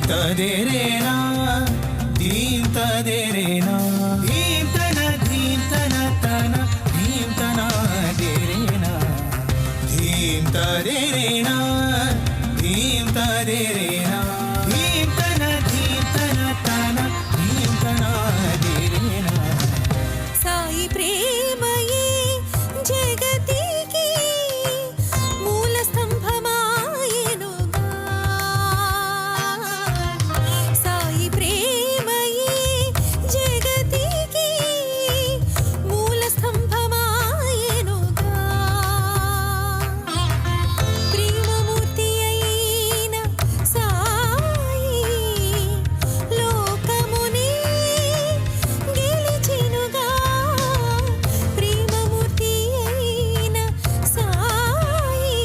తదేరేనా ధీం తదేరేనా ధీం తన తన ధీం తన దేరేనా ధీం తదేరేనా ధీం తదేరేనా ధీం తన తన ధీం తన దేరేనా సాయి ప్రేమయే జగతికి మూల స్తంభమాయెనుగా సాయి ప్రేమయే జగతికి మూల స్తంభమాయెనుగా ప్రేమమూర్తి అయిన సాయి లోకమునే గెలిచెనుగా ప్రేమమూర్తి అయిన సాయి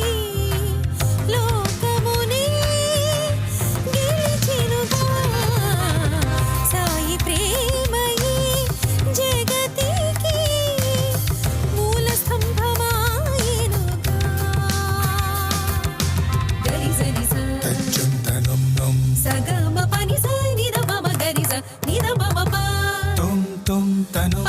లోకమునే గెలిచెనుగా సాయి ప్రేమయే జగతికి మూల స్తంభమాయెనుగా గరిసనిస తచ్చంతనం నం సగమ పని స నిద మమ గరిస నిద మమ ప తుం తుం తను